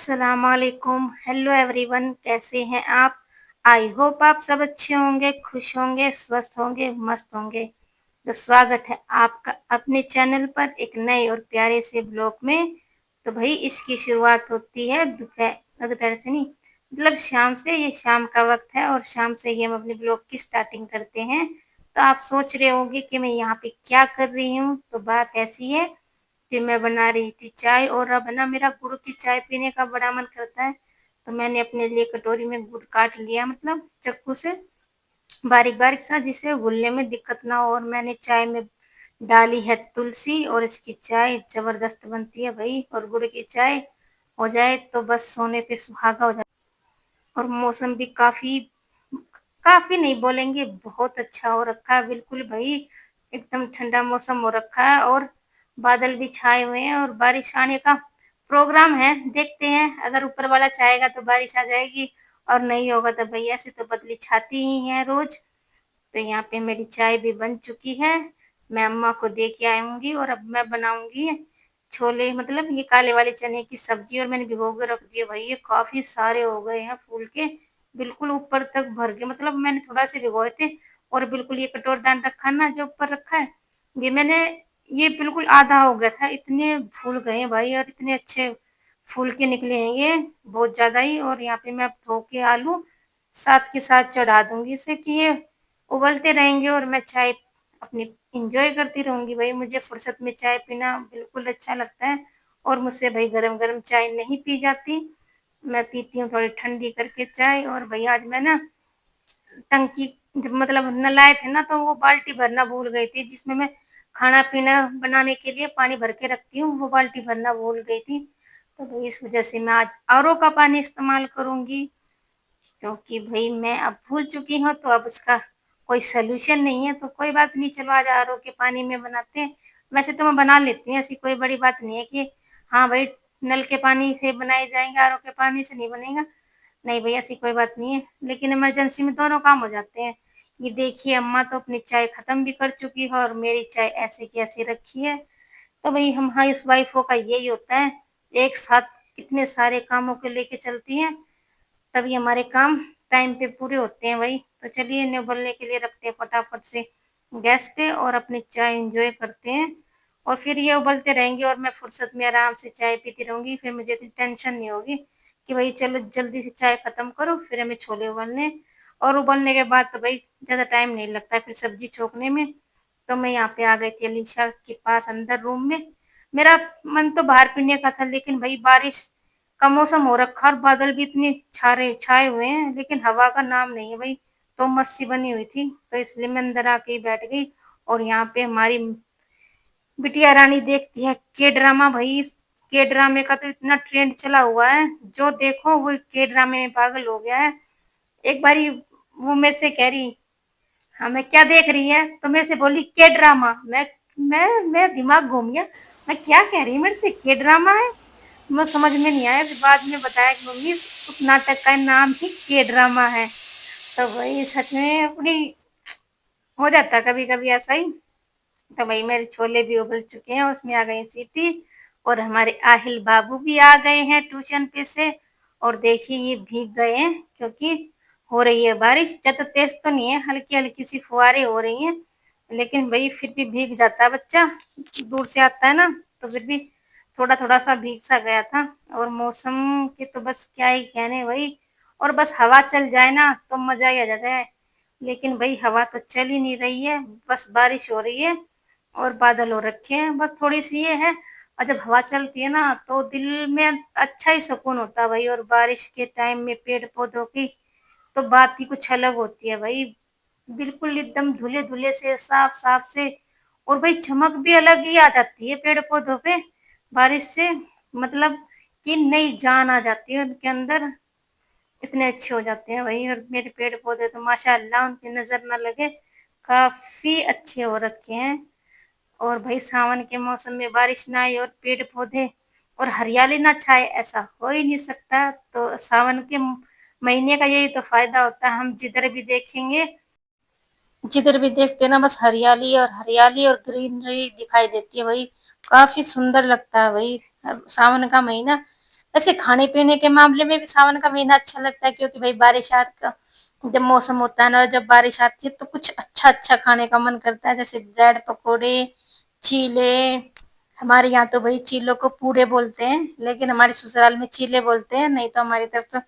अस्सलामुअलैकुम, hello everyone, कैसे हैं आप? आई होप आप सब अच्छे होंगे, खुश होंगे, स्वस्थ होंगे, मस्त होंगे। तो स्वागत है आपका अपने चैनल पर एक नए और प्यारे से ब्लॉग में। तो भाई इसकी शुरुआत होती है दोपहर दोपहर से नहीं, मतलब शाम से। ये शाम का वक्त है और शाम से ही हम अपने ब्लॉग की स्टार्टिंग करते हैं। तो आप सोच रहे होंगे कि मैं यहाँ पे क्या कर रही हूँ। तो बात ऐसी है कि मैं बना रही थी चाय, और अब ना मेरा गुड़ की चाय पीने का बड़ा मन करता है। तो मैंने अपने लिए कटोरी में गुड़ काट लिया, मतलब चाकू से बारीक बारीक सा, जिससे घुलने में दिक्कत ना हो। और मैंने चाय में डाली है तुलसी, और इसकी चाय जबरदस्त बनती है भाई। और गुड़ की चाय हो जाए तो बस सोने पे सुहागा हो जाए। और मौसम भी काफी काफी नहीं बोलेंगे, बहुत अच्छा हो रखा है बिल्कुल भाई। एकदम ठंडा मौसम हो रखा है, और बादल भी छाए हुए हैं, और बारिश आने का प्रोग्राम है। देखते हैं, अगर ऊपर वाला चाहेगा तो बारिश आ जाएगी, और नहीं होगा तो भाई ऐसे तो बदली छाती ही है रोज। तो यहाँ पे मेरी चाय भी बन चुकी है। मैं अम्मा को दे के आऊंगी, और अब मैं बनाऊंगी छोले, मतलब ये काले वाले चने की सब्जी। और मैंने भिगो के रख दिए भाई, ये काफी सारे हो गए हैं फूल के, बिल्कुल ऊपर तक भर गए। मतलब मैंने थोड़ा से भिगोए थे, और बिल्कुल ये कटोरदान रखा ना जो ऊपर रखा है, ये मैंने, ये बिल्कुल आधा हो गया था। इतने फूल गए भाई, और इतने अच्छे फूल के निकले हैं ये, बहुत ज्यादा ही। और यहाँ पे मैं अब धो के आलू साथ के साथ चढ़ा दूंगी इसे, कि ये उबलते रहेंगे और मैं चाय अपनी इंजॉय करती रहूंगी। भाई मुझे फुर्सत में चाय पीना बिल्कुल अच्छा लगता है, और मुझसे भाई गरम गरम चाय नहीं पी जाती। मैं पीती हूँ थोड़ी ठंडी करके चाय। और भाई आज मैं ना टंकी, मतलब नलाए थे ना, तो वो बाल्टी भरना भूल गई थी, जिसमें मैं खाना पीना बनाने के लिए पानी भर के रखती हूँ, वो बाल्टी भरना भूल गई थी। तो भाई इस वजह से मैं आज आरओ का पानी इस्तेमाल करूंगी, क्योंकि भाई मैं अब भूल चुकी हूँ। तो अब उसका कोई सोल्यूशन नहीं है, तो कोई बात नहीं, चलो आज आरओ के पानी में बनाते हैं। वैसे तो मैं बना लेती हूँ, ऐसी कोई बड़ी बात नहीं है कि हाँ भाई नल के पानी से बनाए जाएंगे, आरओ के पानी से नहीं बनेगा। नहीं भैया, ऐसी कोई बात नहीं है, लेकिन इमरजेंसी में दोनों काम हो जाते हैं। ये देखिए, अम्मा तो अपनी चाय खत्म भी कर चुकी है, और मेरी चाय ऐसे की ऐसी रखी है। तो भाई हम हाउस वाइफों का यही होता है, एक साथ कितने सारे कामों को लेके चलती हैं, तभी हमारे काम टाइम पे पूरे होते हैं भाई। तो चलिए इन्हें उबलने के लिए रखते हैं फटाफट से गैस पे, और अपनी चाय इंजॉय करते हैं। और फिर ये उबलते रहेंगे, और मैं फुर्सत में आराम से चाय पीती रहूंगी। फिर मुझे इतनी टेंशन नहीं होगी कि भाई चलो जल्दी से चाय खत्म करो, फिर हमें छोले उबलने। और उबलने के बाद तो भाई ज्यादा टाइम नहीं लगता है फिर सब्जी छोकने में। तो मैं यहाँ पे आ गई थी अलीशा के पास अंदर रूम में। मेरा मन तो बाहर पीने का था, लेकिन भाई बारिश का मौसम हो रखा, और बादल भी इतने छाए छाए हुए हैं, लेकिन हवा का नाम नहीं है भाई। तो मस्सी बनी हुई थी, तो इसलिए मैं अंदर आके ही बैठ गई। और यहाँ पे हमारी बिटिया रानी देखती है के ड्रामा। भाई के ड्रामे का तो इतना ट्रेंड चला हुआ है, जो देखो वो के ड्रामे में पागल हो गया है। एक बारी वो मेरे से कह रही, हाँ मैं क्या देख रही है, तो मेरे से बोली के ड्रामा। मैं दिमाग घूम गया, मैं क्या कह रही, मेरे से के ड्रामा है। मैं समझ में नहीं आया, फिर बाद में बताया कि मम्मी उस नाटक का नाम ही के ड्रामा है। तो वही सच में अपनी हो जाता है कभी कभी ऐसा ही। तो वही मेरे छोले भी उबल चुके हैं, उसमें आ गई सीटी। और हमारे आहिल बाबू भी आ गए हैं ट्यूशन पे से। और देखिए ये भीग गए हैं, क्योंकि हो रही है बारिश, ज्यादा तेज तो नहीं है, हल्की हल्की सी फुहारें हो रही हैं। लेकिन भाई फिर भी भीग जाता है बच्चा, दूर से आता है ना, तो फिर भी थोड़ा थोड़ा सा भीग सा गया था। और मौसम के तो बस क्या ही कहने भाई। और बस हवा चल जाए ना तो मजा ही आ जाता है, लेकिन भाई हवा तो चल ही नहीं रही है, बस बारिश हो रही है और बादल हो रखे हैं, बस थोड़ी सी ये है। और जब हवा चलती है ना तो दिल में अच्छा ही सुकून होता है भाई। और बारिश के टाइम में पेड़ पौधों की तो बात ही कुछ अलग होती है भाई, बिल्कुल एकदम धुले धुले से, साफ साफ से। और भाई चमक भी अलग ही आ जाती है पेड़ पौधों पे बारिश से, मतलब कि नई जान आ जाती है उनके अंदर, इतने अच्छे हो जाते हैं भाई। और मेरे पेड़ पौधे तो माशाअल्लाह उनकी नजर ना लगे, काफी अच्छे हो रखे हैं। और भाई सावन के मौसम में बारिश ना आए और पेड़ पौधे और हरियाली ना छाए, ऐसा हो ही नहीं सकता। तो सावन के महीने का यही तो फायदा होता है, हम जिधर भी देखेंगे, जिधर भी देखते हैं ना बस हरियाली और हरियाली और ग्रीनरी दिखाई देती है भाई, काफी सुंदर लगता है भाई सावन का महीना। वैसे खाने-पीने के मामले में भी सावन का महीना अच्छा लगता है क्योंकि भाई बारिशात का जब मौसम होता है ना, जब बारिश आती है तो कुछ अच्छा-अच्छा खाने का मन करता है, जैसे ब्रेड पकोड़े, चीले। हमारे यहाँ तो भाई चीलों को पूड़े बोलते हैं, लेकिन हमारे ससुराल में चीले बोलते हैं, नहीं तो हमारी तरफ तो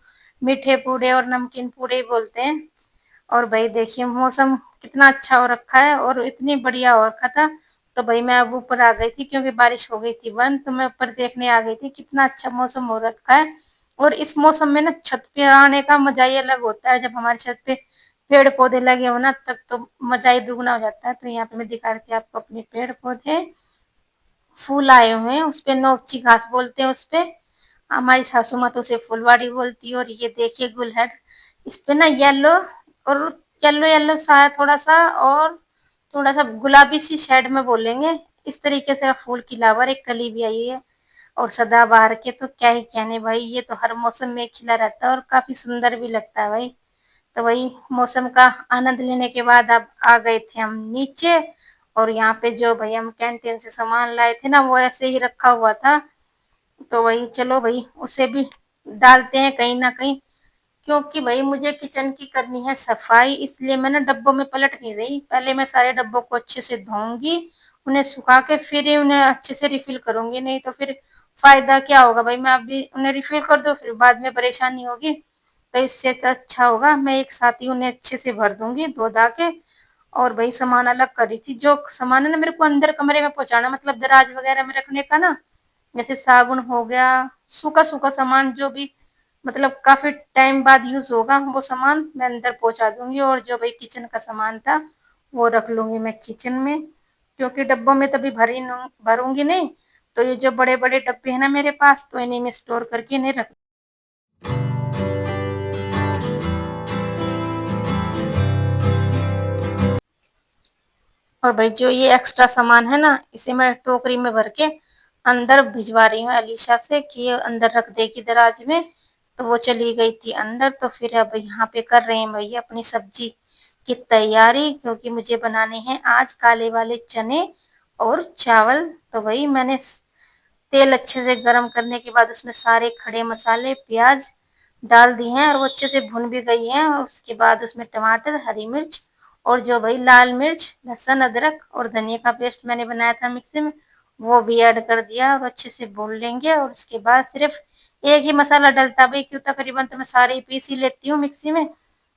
मीठे पूड़े और नमकीन पूड़े ही बोलते हैं। और भाई देखिए मौसम कितना अच्छा हो रखा है और इतनी बढ़िया हो रखा था। तो भाई मैं अब ऊपर आ गई थी क्योंकि बारिश हो गई थी बंद, तो मैं ऊपर देखने आ गई थी कितना अच्छा मौसम हो रखा है। और इस मौसम में ना छत पे आने का मजा ही अलग होता है, जब हमारी छत पे पेड़ पौधे लगे हो ना तब तो मजा ही दुगना हो जाता है। तो यहाँ पे मैं दिखा रही थी आपको अपने पेड़ पौधे, फूल आए हुए हैं, उसपे नोची घास बोलते हैं उसपे, हमारी सासू माँ तो उसे फुलवाड़ी बोलती है। और ये देखिए गुलहेड, इस पे ना येलो और येलो येलो सा है थोड़ा सा, और थोड़ा सा गुलाबी सी शेड में बोलेंगे, इस तरीके से फूल की लावर एक कली भी आई है। और सदाबहार के तो क्या ही कहने भाई, ये तो हर मौसम में खिला रहता है और काफी सुंदर भी लगता है भाई। तो वही मौसम का आनंद लेने के बाद अब आ गए थे हम नीचे। और यहाँ पे जो भाई हम कैंटीन से सामान लाए थे ना वो ऐसे ही रखा हुआ था, तो वही चलो भाई उसे भी डालते हैं कहीं ना कहीं, क्योंकि भाई मुझे किचन की करनी है सफाई, इसलिए मैं ना डब्बों में पलट नहीं रही, पहले मैं सारे डब्बों को अच्छे से धोऊंगी, उन्हें सुखा के फिर ही उन्हें अच्छे से रिफिल करूंगी, नहीं तो फिर फायदा क्या होगा भाई, मैं अभी उन्हें रिफिल कर दो फिर बाद में परेशानी होगी। तो इससे तो अच्छा होगा मैं एक साथ ही उन्हें अच्छे से भर दूंगी धो धा के। और भाई सामान अलग कर रही थी, जो सामान है ना मेरे को अंदर कमरे में पहुंचाना, मतलब दराज वगैरह में रखने का ना, जैसे साबुन हो गया, सूखा सूखा सामान जो भी मतलब काफी टाइम बाद यूज होगा वो सामान मैं अंदर पहुंचा दूंगी। और जो भाई किचन का सामान था वो रख लूंगी मैं किचन में, क्योंकि डब्बों में तभी भरूंगी नहीं। तो ये जो बड़े बड़े डब्बे हैं ना मेरे पास, तो इन्हीं में स्टोर करके इन्हें रख। और भाई जो ये एक्स्ट्रा सामान है ना इसे मैं टोकरी में भर के अंदर भिजवा रही हूँ अलीशा से कि ये अंदर रख देगी दराज में। तो वो चली गई थी अंदर, तो फिर अब यहाँ पे कर रहे हैं भैया अपनी सब्जी की तैयारी, क्योंकि मुझे बनाने हैं आज काले वाले चने और चावल। तो वही मैंने तेल अच्छे से गर्म करने के बाद उसमें सारे खड़े मसाले प्याज डाल दिए हैं और वो अच्छे से भुन भी गई हैं। और उसके बाद उसमें टमाटर हरी मिर्च और जो भाई लाल मिर्च लहसुन अदरक और धनिया का पेस्ट मैंने बनाया था मिक्सी में, वो भी ऐड कर दिया और अच्छे से भून लेंगे। और उसके बाद सिर्फ एक ही मसाला डलता भाई, क्यों तकरीबन तो मैं सारे ही पीस ही लेती हूँ मिक्सी में,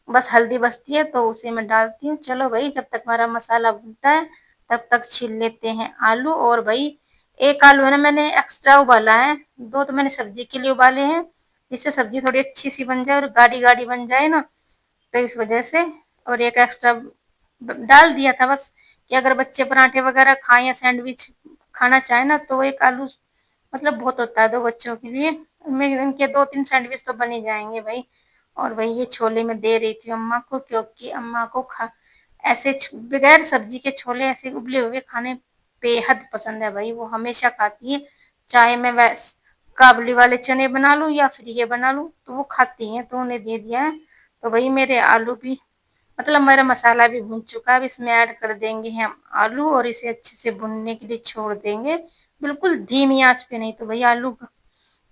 बस हल्दी बचती है तो उसे मैं डालती हूँ। चलो भाई जब तक हमारा मसाला भूनता है तब तक छील लेते हैं आलू। और भाई एक आलू है ना मैंने एक्स्ट्रा उबाला है, दो तो मैंने सब्जी के लिए उबाले हैं, जिससे सब्जी थोड़ी अच्छी सी बन जाए और गाढ़ी गाढ़ी बन जाए ना, तो इस वजह से। और एक एक्स्ट्रा डाल दिया था बस, कि अगर बच्चे पराठे वगैरह खाएं या सैंडविच खाना चाहे ना तो एक आलू मतलब बहुत होता है दो बच्चों के लिए, उनमें इनके दो तीन सैंडविच तो बन ही जाएंगे भाई। और भाई ये छोले मैं दे रही थी अम्मा को, क्योंकि अम्मा को खा ऐसे बगैर सब्जी के छोले ऐसे उबले हुए खाने बेहद पसंद है भाई, वो हमेशा खाती है, चाहे मैं वैस काबुली वाले चने बना लूं या फिर ये बना लूं तो वो खाती हैं, तो उन्हें दे दिया है। तो भाई मेरे आलू भी मतलब मेरा मसाला भी भुन चुका है, अब इसमें ऐड कर देंगे हम आलू और इसे अच्छे से भुनने के लिए छोड़ देंगे, बिल्कुल धीमी आंच पे, नहीं तो भाई आलू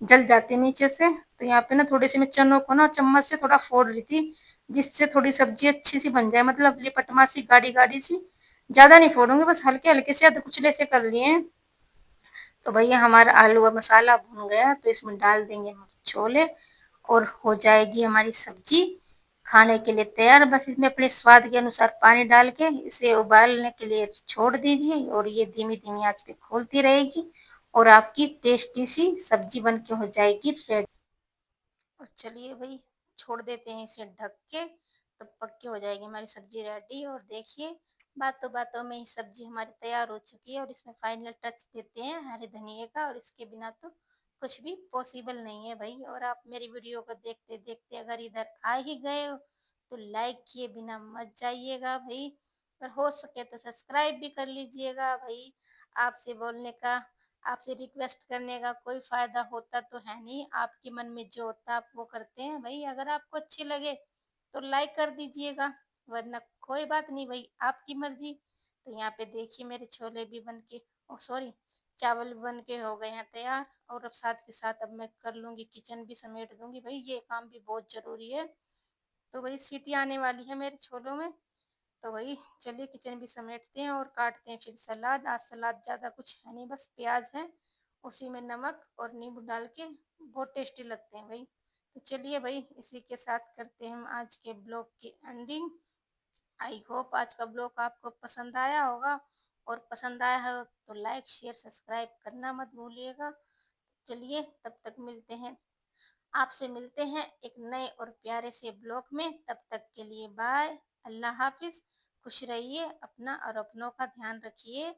जल जाते नीचे से। तो यहाँ पे ना थोड़े से मैं चनों को ना चम्मच से थोड़ा फोड़ रही थी, जिससे थोड़ी सब्जी अच्छी सी बन जाए, मतलब लिपटमा सी गाढ़ी गाढ़ी सी, ज्यादा नहीं फोड़ूंगी, बस हल्के हल्के से अध कुचले से कर लिए हैं। तो भैया हमारा आलू का मसाला भुन गया तो इसमें डाल देंगे हम छोले और हो जाएगी हमारी सब्जी खाने के लिए तैयार। बस इसमें अपने स्वाद के अनुसार पानी डाल के इसे उबालने के लिए छोड़ दीजिए और ये धीमी धीमी आंच पे खोलती रहेगी और आपकी टेस्टी सी सब्जी बन के हो जाएगी रेडी। और चलिए भाई छोड़ देते हैं इसे ढक के, तो पक्की हो जाएगी हमारी सब्जी रेडी। और देखिए बातों बातों में ही सब्जी हमारी तैयार हो चुकी है और इसमें फाइनल टच देते हैं हरे धनिए का, और इसके बिना तो कुछ भी पॉसिबल नहीं है भाई। और आप मेरी वीडियो को देखते देखते अगर इधर आ ही गए हो तो लाइक किए बिना मत जाइएगा भाई, और हो सके तो सब्सक्राइब भी कर लीजिएगा भाई। आपसे बोलने का, आपसे रिक्वेस्ट करने का कोई फायदा होता तो है नहीं, आपके मन में जो होता है आप वो करते हैं भाई। अगर आपको अच्छी लगे तो लाइक कर दीजिएगा, वरना कोई बात नहीं भाई, आपकी मर्जी। तो यहाँ पे देखिए मेरे छोले भी बन के, ओ सॉरी, चावल बन के हो गए हैं तैयार और अब साथ के साथ अब मैं कर लूँगी, किचन भी समेट दूँगी। भई ये काम भी बहुत ज़रूरी है। तो वही सीटी आने वाली है मेरे छोलों में, तो वही चलिए किचन भी समेटते हैं और काटते हैं फिर सलाद। आज सलाद ज़्यादा कुछ है नहीं, बस प्याज है, उसी में नमक और नींबू डाल के बहुत टेस्टी लगते हैं भई। तो चलिए भई इसी के साथ करते हैं हम आज के ब्लॉग की एंडिंग। आई होप आज का ब्लॉग आपको पसंद आया होगा, और पसंद आया हो तो लाइक शेयर सब्सक्राइब करना मत भूलिएगा। चलिए तब तक मिलते हैं, आपसे मिलते हैं एक नए और प्यारे से ब्लॉग में। तब तक के लिए बाय, अल्लाह हाफिज। खुश रहिए, अपना और अपनों का ध्यान रखिए।